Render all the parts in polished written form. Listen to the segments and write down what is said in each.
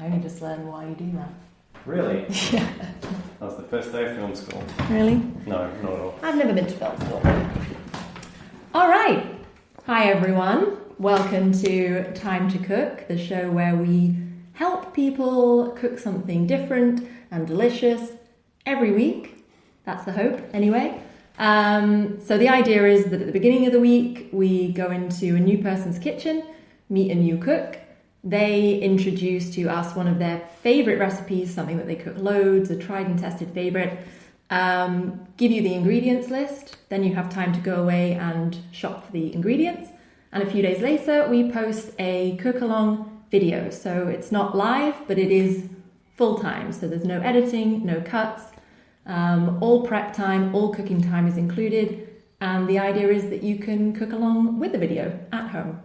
I only just learned why you do that. Really? Yeah. That was the first day of film school. Really? No, not at all. I've never been to film school. All right. Hi, everyone. Welcome to Time to Cook, the show where we help people cook something different and delicious every week. That's the hope, anyway. So the idea is that at the beginning of the week, we go into a new person's kitchen, meet a new cook. They introduce to us one of their favorite recipes, something that they cook loads, a tried and tested favorite. Give you the ingredients list. Then you have time to go away and shop for the ingredients. And a few days later, we post a cook-along video. So it's not live, but it is full-time. So there's no editing, no cuts. All prep time, all cooking time is included. And the idea is that you can cook along with the video at home.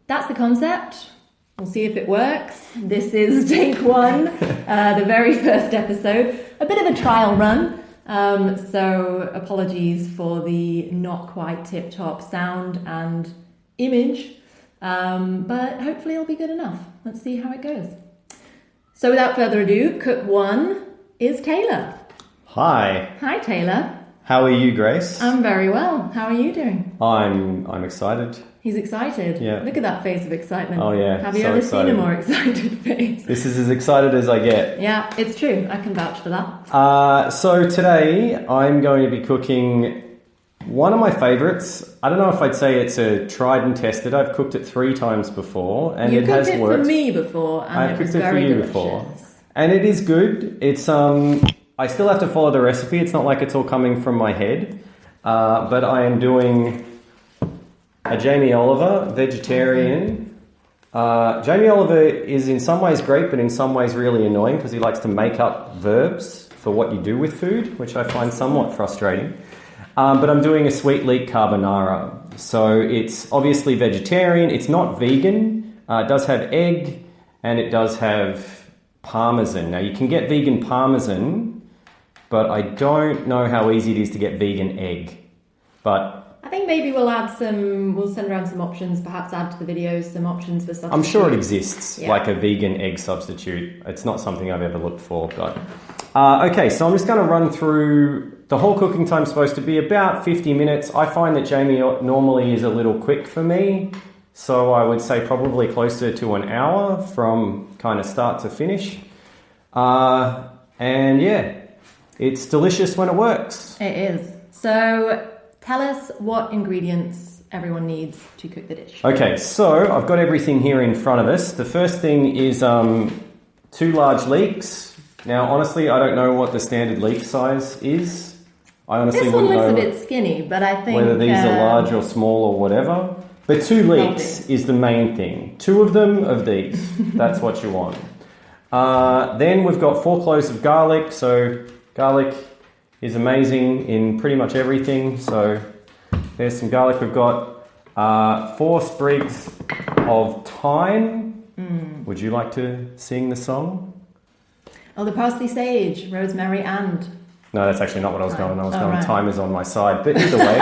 That's the concept. We'll see if it works. This is take one, the very first episode. A bit of a trial run. So apologies for the not quite tip-top sound and image. But hopefully it'll be good enough. Let's see how it goes. So without further ado, cook one is Taylor. Hi. Hi, Taylor. How are you, Grace? I'm very well. How are you doing? I'm excited. He's excited. Yeah. Look at that face of excitement. Oh yeah. Have you ever seen a more excited face? This is as excited as I get. Yeah, it's true. I can vouch for that. So today I'm going to be cooking one of my favourites. I don't know if I'd say it's a tried and tested. I've cooked it 3 times before, and it has worked. You cooked it for me before, and it was very delicious. Before, and it is good. It's I still have to follow the recipe. It's not like it's all coming from my head, but I am doing a Jamie Oliver vegetarian. Jamie Oliver is in some ways great, but in some ways really annoying because he likes to make up verbs for what you do with food, which I find somewhat frustrating. But I'm doing a sweet leek carbonara. So it's obviously vegetarian. It's not vegan. It does have egg and it does have parmesan. Now you can get vegan parmesan, but I don't know how easy it is to get vegan egg. But I think maybe we'll send around some options, perhaps add to the videos some options for substitute. I'm sure it exists, yeah. Like a vegan egg substitute. It's not something I've ever looked for. But okay, so I'm just going to run through. The whole cooking time is supposed to be about 50 minutes. I find that Jamie normally is a little quick for me. So I would say probably closer to an hour from kind of start to finish. And yeah, it's delicious when it works. It is. So tell us what ingredients everyone needs to cook the dish. Okay, so I've got everything here in front of us. The first thing is 2 large leeks. Now, honestly, I don't know what the standard leek size is. I honestly this one wouldn't looks know a bit skinny, but I think whether these are large or small or whatever. But 2 leeks is the main thing. 2 of them of these. That's what you want. Then we've got 4 cloves of garlic. So garlic is amazing in pretty much everything. So there's some garlic. We've got 4 sprigs of thyme. Would you like to sing the song? Oh, the parsley, sage, rosemary, and... No, that's actually not what I was going. I was going, right. Thyme is on my side. But either way,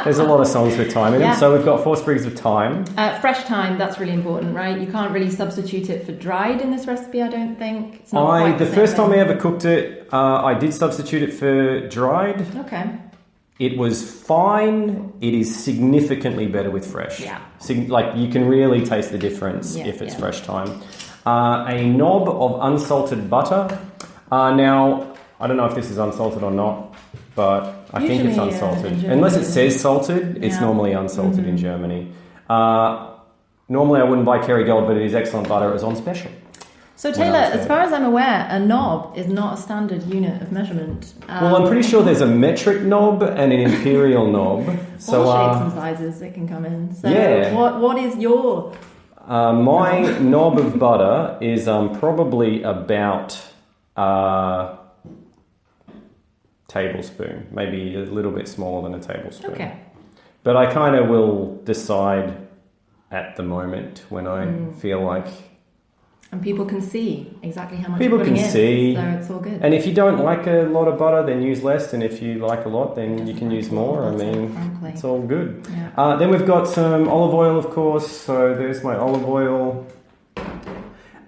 there's a lot of songs with thyme in them. So we've got 4 sprigs of thyme. Fresh thyme, that's really important, right? You can't really substitute it for dried in this recipe, I don't think. It's not quite the first time I ever cooked it, I did substitute it for dried. Okay. It was fine. It is significantly better with fresh. Yeah. Like you can really taste the difference if it's fresh thyme. A knob of unsalted butter. Now, I don't know if this is unsalted or not, but I think it's unsalted. Unless it says salted, it's normally unsalted in Germany. Normally I wouldn't buy Kerrygold, but it is excellent butter. It was on special. So Taylor, as far as I'm aware, a knob is not a standard unit of measurement. Well, I'm pretty sure there's a metric knob and an imperial knob. So all shapes and sizes it can come in. So yeah. What is your... my knob of butter is probably about... tablespoon, maybe a little bit smaller than a tablespoon. Okay. But I kind of will decide at the moment when I feel like... And people can see exactly how much people you're putting can in, see. so it's all good. And if you don't like a lot of butter, then use less. And if you like a lot, then you can use more. I mean, it's all good. Yeah. Then we've got some olive oil, of course. So there's my olive oil.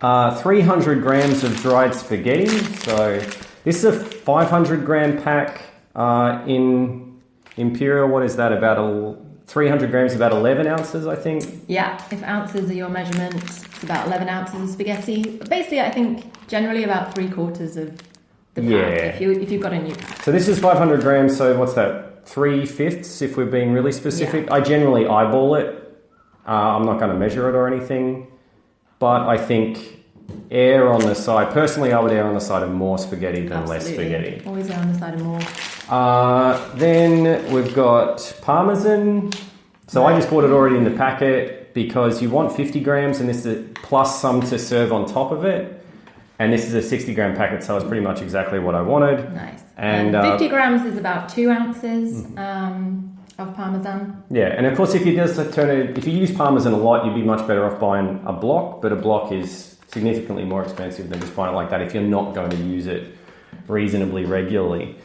300 grams of dried spaghetti. So this is a 500 gram pack in Imperial. What is that? About 300 grams, about 11 ounces, I think. Yeah, if ounces are your measurements, it's about 11 ounces of spaghetti. But basically, I think generally about 3/4 of the pack, if you've got a new pack. So this is 500 grams, so what's that? 3/5 if we're being really specific. Yeah. I generally eyeball it. I'm not going to measure it or anything. But I think err on the side. Personally, I would err on the side of more spaghetti than less spaghetti. Always err on the side of more. Then we've got parmesan. So I just bought it already in the packet because you want 50 grams and this is plus some to serve on top of it. And this is a 60 gram packet, so it's pretty much exactly what I wanted. Nice. And 50 grams is about 2 ounces of parmesan. Yeah, and of course if you use parmesan a lot, you'd be much better off buying a block, but a block is significantly more expensive than just buying it like that if you're not going to use it reasonably regularly.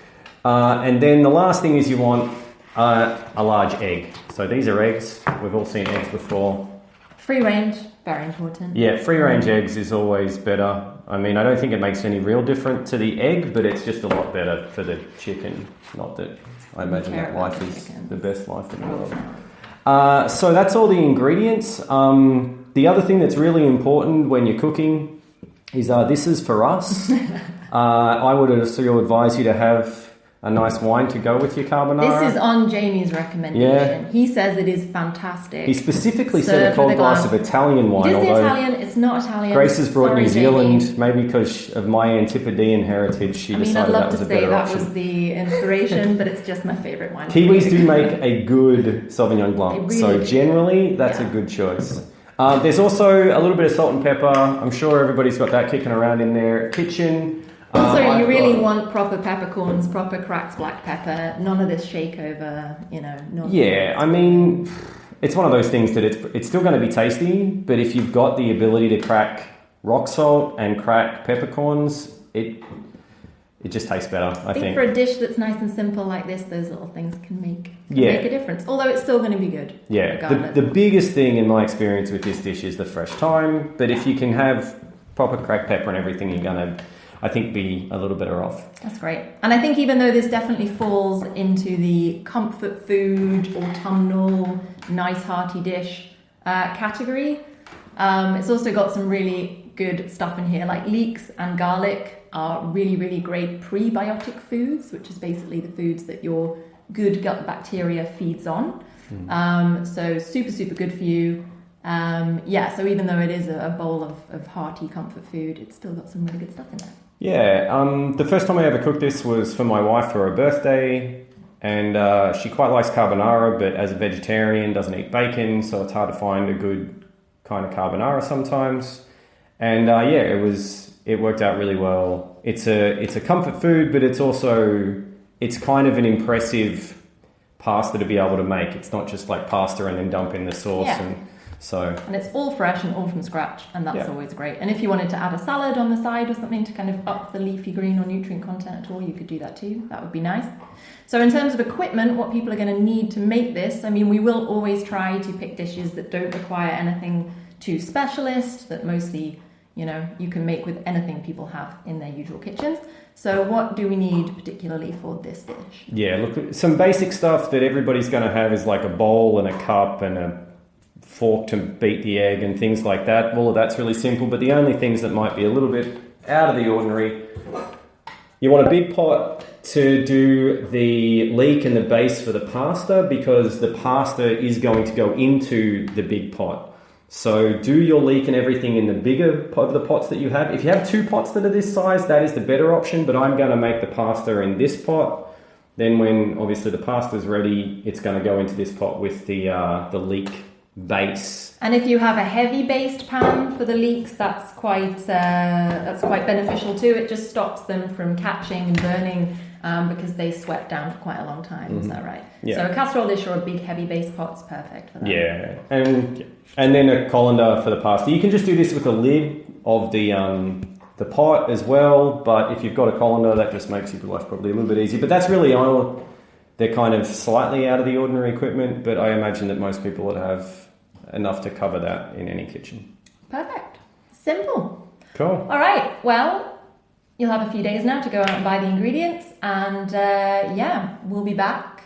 And then the last thing is you want a large egg. So these are eggs. We've all seen eggs before. Free range, very important. Yeah, free range eggs is always better. I mean, I don't think it makes any real difference to the egg, but it's just a lot better for the chicken. Not that I imagine that life is the best life in the world. So that's all the ingredients. The other thing that's really important when you're cooking is this is for us. I would still advise you to have a nice wine to go with your carbonara. This is on Jamie's recommendation. Yeah. He says it is fantastic. He specifically said a cold glass of Italian wine. It is Italian, it's not Italian. Grace has brought New Zealand, Jamie. maybe because of my Antipodean heritage, she decided that was a better option. I'd love to say that was the inspiration, but it's just my favourite wine. Kiwis do make a good Sauvignon Blanc, really so generally that's a good choice. There's also a little bit of salt and pepper. I'm sure everybody's got that kicking around in their kitchen. Also, you really want proper peppercorns, proper cracked black pepper, none of this shake over, nonsense. Yeah, I mean, it's one of those things that it's still going to be tasty, but if you've got the ability to crack rock salt and crack peppercorns, it just tastes better, I think. For a dish that's nice and simple like this, those little things can make a difference. Although it's still going to be good. Yeah, the biggest thing in my experience with this dish is the fresh thyme, but if you can have proper cracked pepper and everything, you're going to, I think, be a little better off. That's great. And I think even though this definitely falls into the comfort food, autumnal, nice hearty dish category, it's also got some really good stuff in here, like leeks and garlic are really, really great prebiotic foods, which is basically the foods that your good gut bacteria feeds on. So super, super good for you. So even though it is a bowl of hearty comfort food, it's still got some really good stuff in there. Yeah, the first time I ever cooked this was for my wife for her birthday, and she quite likes carbonara, but as a vegetarian doesn't eat bacon, so it's hard to find a good kind of carbonara sometimes. And it worked out really well. It's a comfort food, but it's kind of an impressive pasta to be able to make. It's not just like pasta and then dump in the sauce and it's all fresh and all from scratch, and that's always great. And if you wanted to add a salad on the side or something to kind of up the leafy green or nutrient content at all, you could do that too. That would be nice. So in terms of equipment, what people are going to need to make this, I mean, we will always try to pick dishes that don't require anything too specialist, that mostly, you can make with anything people have in their usual kitchens. So what do we need particularly for this dish? Yeah, look, some basic stuff that everybody's going to have is like a bowl and a cup and a fork to beat the egg and things like that. All of that's really simple, but the only things that might be a little bit out of the ordinary, you want a big pot to do the leek and the base for the pasta, because the pasta is going to go into the big pot. So do your leek and everything in the bigger of the pots that you have. If you have 2 pots that are this size, that is the better option, but I'm going to make the pasta in this pot. Then when obviously the pasta's ready, it's going to go into this pot with the leek base. And if you have a heavy based pan for the leeks, that's quite beneficial too. It just stops them from catching and burning because they sweat down for quite a long time. Is that right? Yeah. So a casserole dish or a big heavy base pot's perfect for that. Yeah, and then a colander for the pasta. You can just do this with a lid of the pot as well, but if you've got a colander, that just makes your life probably a little bit easier. But that's really all. They're kind of slightly out of the ordinary equipment, but I imagine that most people would have enough to cover that in any kitchen. Perfect. Simple. Cool. All right, well, you'll have a few days now to go out and buy the ingredients, and yeah, we'll be back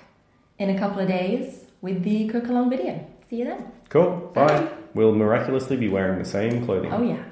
in a couple of days with the cook along video. See you then. Cool. Bye. We'll miraculously be wearing the same clothing. Oh yeah.